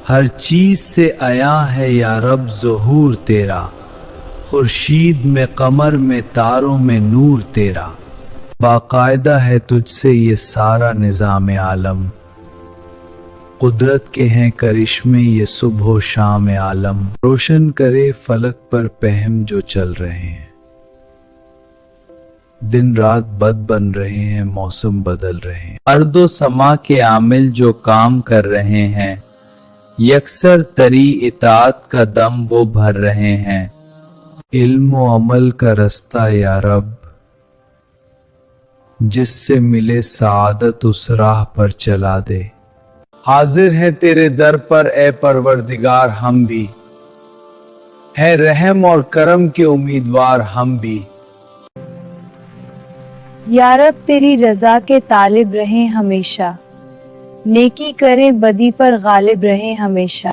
ہر چیز سے آیا ہے یا رب ظہور تیرا، خورشید میں قمر میں تاروں میں نور تیرا، باقاعدہ ہے تجھ سے یہ سارا نظام عالم، قدرت کے ہیں کرشمے یہ صبح و شام عالم، روشن کرے فلک پر پہم جو چل رہے ہیں، دن رات بد بن رہے ہیں، موسم بدل رہے ہیں، ارض و سما کے عامل جو کام کر رہے ہیں، یکسر تری اطاعت کا دم وہ بھر رہے ہیں، علم و عمل کا رستہ یا رب، جس سے ملے سعادت اس راہ پر چلا دے، حاضر ہیں تیرے در پر اے پروردگار ہم بھی، ہے رحم اور کرم کے امیدوار ہم بھی، یا رب تیری رضا کے طالب رہیں ہمیشہ، نیکی کریں بدی پر غالب رہیں ہمیشہ۔